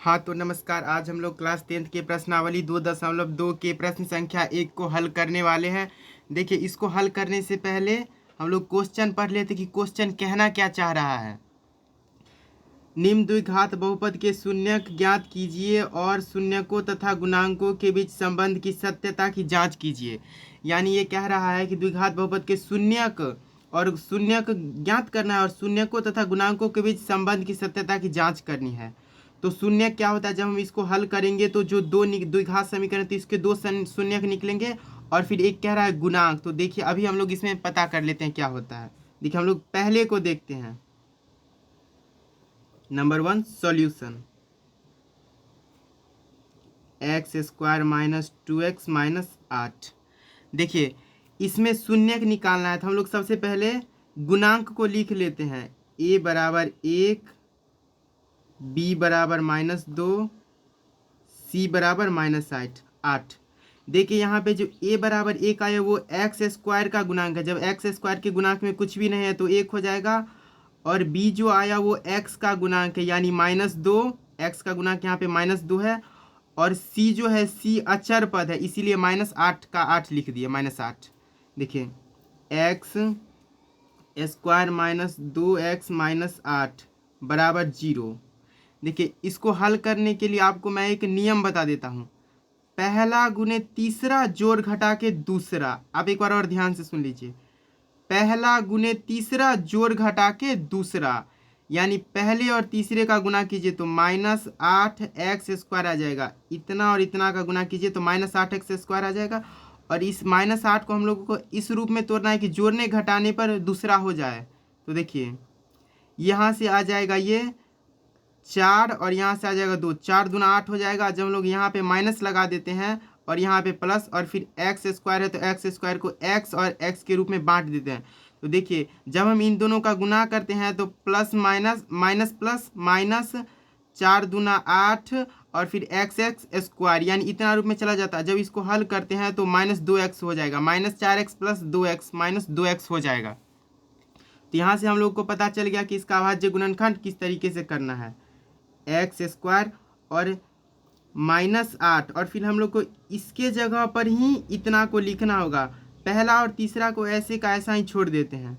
हाँ तो नमस्कार। आज हम लोग क्लास 10th के प्रश्नावली 2.2 के प्रश्न संख्या 1 को हल करने वाले हैं। देखिए, इसको हल करने से पहले हम लोग क्वेश्चन पढ़ लेते कि क्वेश्चन कहना क्या चाह रहा है। निम्न द्विघात बहुपद के शून्यक ज्ञात कीजिए और शून्यकों तथा गुणांकों के बीच संबंध की सत्यता की जांच कीजिए। यानी ये कह रहा है कि द्विघात बहुपद के शून्यक और शून्यक ज्ञात करना है और शून्यकों तथा गुणांकों के बीच संबंध की सत्यता की जांच करनी है। तो शून्यक क्या होता है, जब हम इसको हल करेंगे तो जो दो द्विघात समीकरण तो इसके दो शून्यक निकलेंगे और फिर एक कह रहा है गुणांक। तो देखिए, अभी हम लोग इसमें पता कर लेते हैं क्या होता है। देखिए, हम लोग पहले को देखते हैं। Number 1 solution x² - 2x - 8। देखिए, इसमें शून्यक निकालना है तो हम लोग सबसे पहले गुणांक को लिख लेते हैं। a बराबर 1, b बराबर -2, c बराबर -8। देखिए, यहाँ पे जो a बराबर 1 आया वो x² का गुणांक है। जब x² के गुणांक में कुछ भी नहीं है तो 1 हो जाएगा। और b जो आया वो x का गुणांक है, यानी -2। x का गुणांक यहाँ पे -2 है। और c जो है, c अचर पद है, इसीलिए -8 का 8 लिख दिया, -8। देखिए, x² - 2x - 8 बराबर 0। देखिए, इसको हल करने के लिए आपको मैं एक नियम बता देता हूँ। पहला गुने तीसरा जोड़ घटा के दूसरा। आप एक बार और ध्यान से सुन लीजिए। पहला गुने तीसरा जोड़ घटा के दूसरा, यानी पहले और तीसरे का गुना कीजिए तो -8x² आ जाएगा। इतना और इतना का गुना कीजिए तो -8x² आ जाएगा। और इस -8 को हम लोगों को इस रूप में तोड़ना है कि जोड़ने घटाने पर दूसरा हो जाए। तो देखिए, यहाँ से आ जाएगा ये 4 और यहाँ से आ जाएगा 2। 4 दूना 8 हो जाएगा। जब हम लोग यहाँ पे माइनस लगा देते हैं और यहाँ पे प्लस और फिर x² है तो x² को x और x के रूप में बांट देते हैं। तो देखिए, जब हम इन दोनों का गुना करते हैं तो plus minus minus plus minus 4 दूना 8 और फिर x² यानी इतना रूप में चला जाता है। जब इसको हल करते हैं तो -2x हो जाएगा। -4x + 2x -2x हो जाएगा। तो यहाँ से हम लोग को पता चल गया कि इसका अभाज्य गुणनखंड किस तरीके से करना है। x² और -8 और फिर हम लोग को इसके जगह पर ही इतना को लिखना होगा। पहला और तीसरा को ऐसे का ऐसा ही छोड़ देते हैं।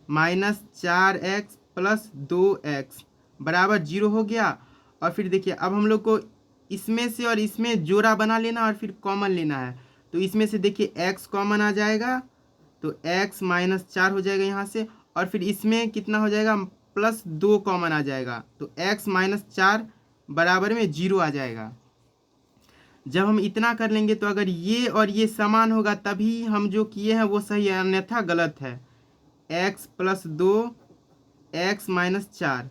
-4x + 2x बराबर 0 हो गया। और फिर देखिए, अब हम लोग को इसमें से और इसमें जोड़ा बना लेना और फिर कॉमन लेना है। तो इसमें से देखिए x कॉमन आ जाएगा तो x -4 हो जाएगा यहाँ से। और फिर इसमें कितना हो जाएगा, +2 कॉमन आ जाएगा तो x -4 बराबर में 0 आ जाएगा। जब हम इतना कर लेंगे तो अगर ये और ये समान होगा तभी हम जो किए हैं वो सही है, अन्यथा गलत है। x + 2 x -4,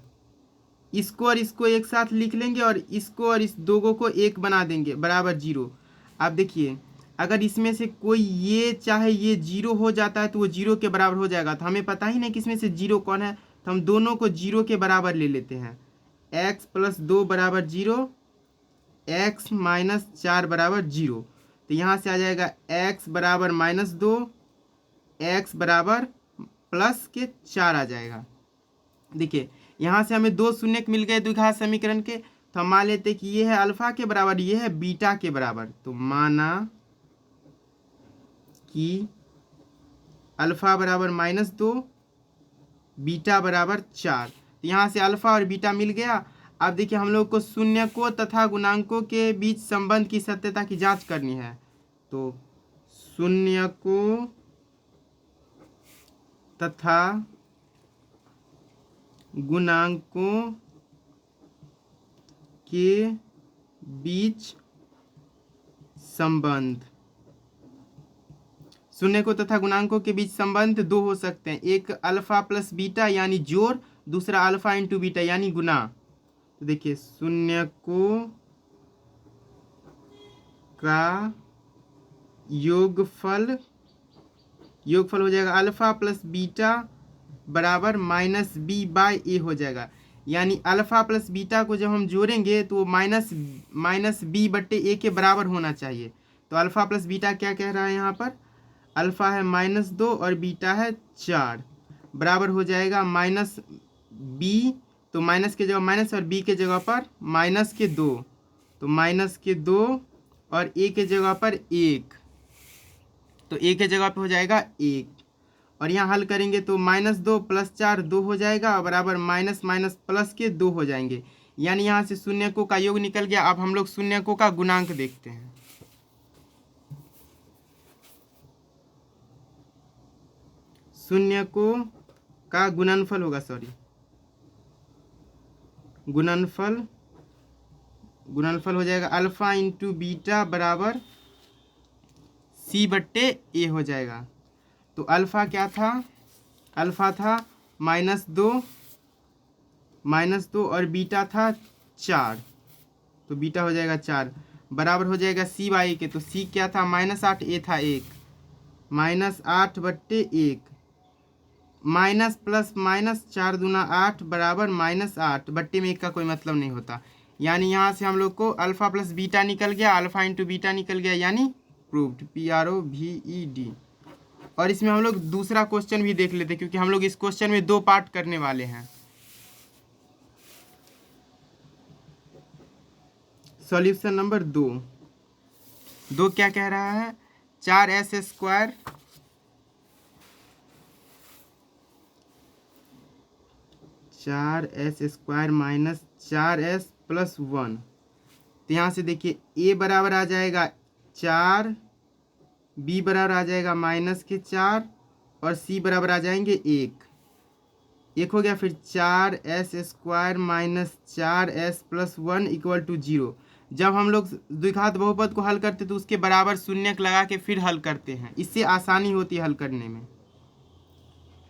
इसको और इसको एक साथ लिख लेंगे और इसको और इस दोगों को एक बना देंगे बराबर 0। आप देखिए, अगर इसमें से कोई ये चाहे ये 0 हो जाता है तो वो 0 के बराबर हो जाएगा। तो हमें पता ही नहीं कि इसमें से 0 कौन है, तो हम दोनों को 0 के बराबर ले लेते हैं। x + 2 बराबर 0, x -4 बराबर 0। तो यहाँ से आ जाएगा x बराबर -2, x बराबर +4 आ जाएगा। देखिए, यहाँ से हमें दो शून्यक मिल गए द्विघात समीकरण के। तो हम मान लेते कि ये है अल्फा के बराबर, ये है बीटा के बराबर। तो माना कि अल्फा बराबर -2, बीटा बराबर 4। तो यहाँ से अल्फा और बीटा मिल गया। अब देखिए, हम लोग को शून्यकों तथा गुणांकों के बीच संबंध की सत्यता की जांच करनी है। तो शून्यकों तथा गुणांकों के बीच संबंध। शून्यकों तथा गुणांकों के बीच संबंध दो हो सकते हैं, एक अल्फा + बीटा यानी जोड़, दूसरा अल्फा × बीटा यानी गुना। तो देखिए, शून्यकों का योगफल हो जाएगा अल्फा + बीटा बराबर -b/a हो जाएगा। यानी अल्फा + बीटा को जब हम जोड़ेंगे तो वो -b/a के बराबर होना चाहिए। तो अल्फा + बीटा क्या कह रहा है यहाँ पर, अल्फा है -2 और बीटा है 4, बराबर हो जाएगा -b तो माइनस के जगह माइनस और बी के जगह पर माइनस के 2, तो माइनस के 2 और ए के जगह पर 1, तो ए के जगह पे हो जाएगा 1। और यहाँ हल करेंगे तो -2 + 4 2 हो जाएगा और बराबर माइनस माइनस प्लस के 2 हो जाएंगे, यानी यहाँ से शून्यकों का योग निकल गया। अब हम लोग शून्यकों का गुणांक देखते हैं। शून्यकों का गुणनफल होगा, गुणनफल हो जाएगा अल्फा इंटू बीटा बराबर C/A हो जाएगा। तो अल्फा क्या था, अल्फा था -2 और बीटा था 4, तो बीटा हो जाएगा 4 बराबर हो जाएगा C/A के। तो C क्या था -8, A था 1, -8/1 माइनस प्लस माइनस 4 दूना 8 बराबर -8 बट्टे में 1 का कोई मतलब नहीं होता, यानी यहाँ से हम लोग को अल्फा प्लस बीटा निकल गया, अल्फा इंटू बीटा निकल गया, यानी प्रूव्ड, PROVED। और इसमें हम लोग दूसरा क्वेश्चन भी देख लेते हैं, क्योंकि हम लोग इस क्वेश्चन में 2 पार्ट करने वाले हैं। सॉल्यूशन नंबर 2 क्या कह रहा है, 4s² 4s² minus 4s plus 1। तो यहाँ से देखिए a बराबर आ जाएगा 4, b बराबर आ जाएगा -4 और c बराबर आ जाएंगे 1 हो गया। फिर 4s² minus 4s plus 1 equal to 0। जब हम लोग द्विघात बहुपद को हल करते तो उसके बराबर शून्यक लगा के फिर हल करते हैं, इससे आसानी होती है हल करने में।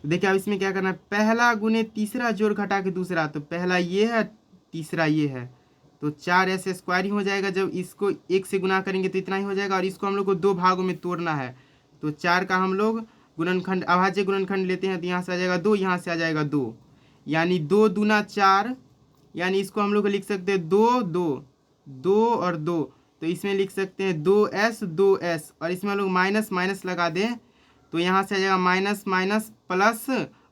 देखिए अब इसमें क्या करना है, पहला गुने तीसरा जोड़ घटा के दूसरा, तो पहला ये है तीसरा ये है, तो 4s² ही हो जाएगा। जब इसको 1 से गुना करेंगे तो इतना ही हो जाएगा, और इसको हम लोग को 2 भागों में तोड़ना है, तो 4 का हम लोग गुणनखंड अभाज्य गुणनखंड लेते हैं, तो यहाँ से आ जाएगा 2, यहाँ से आ जाएगा 2, यानी 2 दूना 4, यानी इसको हम लोग लिख सकते हैं 2 और 2, तो इसमें लिख सकते हैं 2s, और इसमें हम लोग माइनस माइनस लगा दें, तो यहाँ से आ जाएगा माइनस माइनस प्लस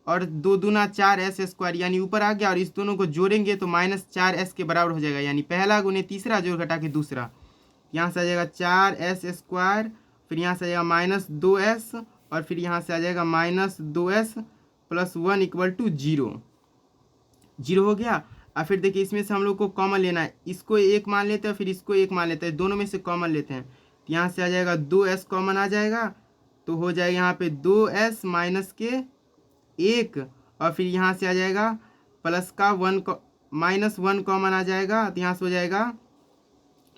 और 2 दूना 4s², यानी ऊपर आ गया, और इस दोनों को जोड़ेंगे तो -4s के बराबर हो जाएगा, यानी पहला गुने तीसरा जोड़ घटा के दूसरा। यहाँ से आ जाएगा 4s², फिर यहाँ से आ जाएगा -2s, और फिर यहाँ से आ जाएगा -2s प्लस 1 इक्वल टू 0 हो गया। और फिर देखिए इसमें से हम लोग को कॉमन लेना है, इसको 1 मान लेते हैं, फिर इसको 1 मान लेते हैं, दोनों में से कॉमन लेते हैं, यहाँ से आ जाएगा 2s कॉमन आ जाएगा, तो हो जाएगा यहाँ पे 2s माइनस के 1, और फिर यहाँ से आ जाएगा प्लस का -1 कॉमन आ जाएगा, तो यहाँ से हो जाएगा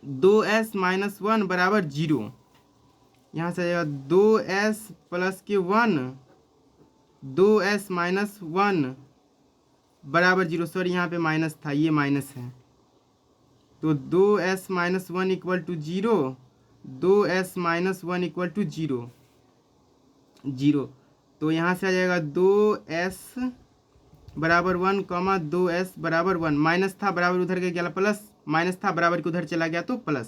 2s माइनस 1 बराबर 0। यहाँ से आ जाएगा 2s प्लस के 1, 2s माइनस 1 बराबर 0, सॉरी यहाँ पे माइनस था, ये माइनस है, तो 2s minus 1 equal to 0, 2s minus 1 equal to 0, तो यहाँ से आ जाएगा 2s बराबर 1, 2s बराबर 1, माइनस था बराबर उधर के गया प्लस, माइनस था बराबर के उधर चला गया तो प्लस,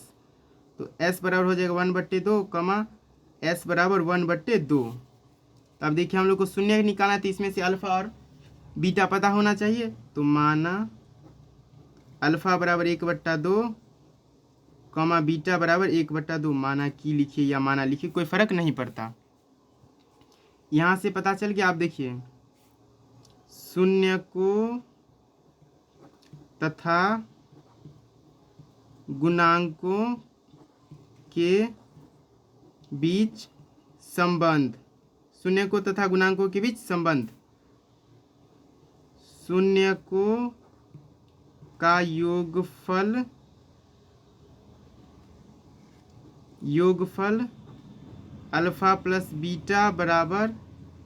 तो s बराबर हो जाएगा 1/2, s बराबर 1/2। तो अब देखिए हम लोग को शून्य निकालना है, तो इसमें से अल्फा और बीटा पता होना चाहिए, तो माना अल्फा बराबर 1/2, बीटा बराबर 1/2, माना की लिखिए या माना लिखिए, कोई फर्क नहीं पड़ता, यहाँ से पता चल गया। आप देखिए शून्यकों तथा गुणांकों के बीच संबंध, शून्यकों तथा गुणांकों के बीच संबंध, शून्यकों का योगफल अल्फा प्लस बीटा बराबर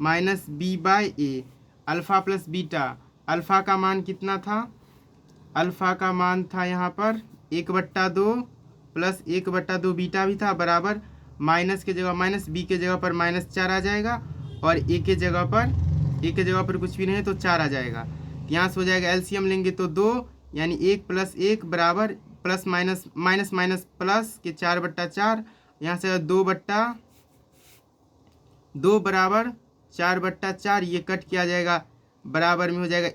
-b/a। Alpha plus beta, alpha का मान कितना था, अल्फा का मान था यहाँ पर 1/2 प्लस 1/2 बीटा भी था, बराबर माइनस के जगह माइनस, बी के जगह पर -4 आ जाएगा, और ए के जगह पर कुछ भी नहीं है तो 4 आ जाएगा। यहाँ से हो जाएगा एलसीएम लेंगे तो 2, यानी 1 + 1 बराबर प्लस माइनस माइनस प्लस के 4/4, यहाँ से 2 बराबर 4/4, ये कट किया जाएगा बराबर में हो जाएगा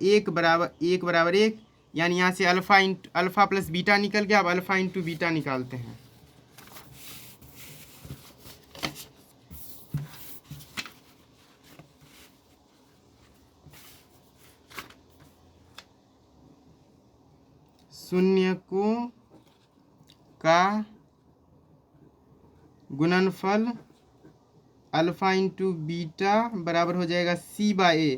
1 यानी यहाँ से अल्फ़ा प्लस बीटा निकल गया। अब अल्फ़ा इंटू बीटा निकालते हैं। शून्यकों का गुणनफल अल्फ़ा इंटू बीटा बराबर हो जाएगा C/A।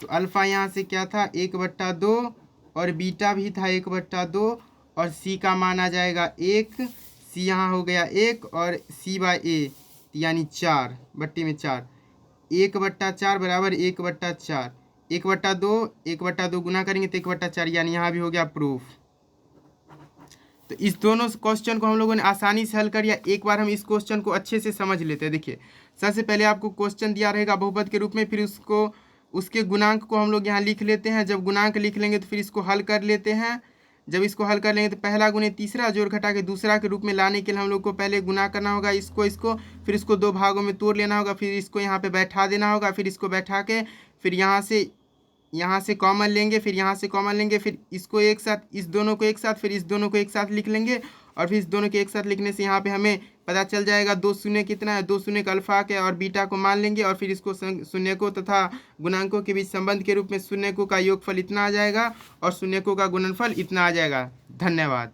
तो अल्फ़ा यहाँ से क्या था 1/2 और बीटा भी था 1/2 और C का मान आ जाएगा 1। C यहाँ हो गया 1 और C/A यानी 4 बट्टे में 4। 1/4 बराबर 1/4। 1/2 गुना करेंगे तो 1/4 यानी यहाँ भी हो गया प्रूफ। तो इस दोनों क्वेश्चन को हम लोगों ने आसानी से हल कर लिया। एक बार हम इस क्वेश्चन को अच्छे से समझ लेते हैं। देखिए सबसे पहले आपको क्वेश्चन दिया रहेगा बहुपद के रूप में, फिर उसके गुणांक को हम लोग यहाँ लिख लेते हैं। जब गुणांक लिख लेंगे तो फिर इसको हल कर लेते हैं। जब इसको हल कर लेंगे तो पहला गुणे तीसरा जोड़ घटा के दूसरा के रूप में लाने के लिए हम लोग को पहले गुना करना होगा इसको, फिर इसको 2 भागों में तोड़ लेना होगा, फिर इसको यहाँ पे बैठा देना होगा, फिर इसको बैठा के फिर यहाँ से कॉमन लेंगे, फिर यहाँ से कॉमन लेंगे, फिर इसको एक साथ, इस दोनों को एक साथ, फिर इस दोनों को एक साथ लिख लेंगे और फिर इस दोनों के एक साथ लिखने से यहाँ पे हमें पता चल जाएगा 2 शून्य कितना है। 2 शून्य का अल्फा के और बीटा को मान लेंगे और फिर इसको शून्यकों तथा गुणांकों के बीच संबंध के रूप में शून्यकों का योगफल इतना आ जाएगा और शून्यकों का गुणनफल इतना आ जाएगा। धन्यवाद।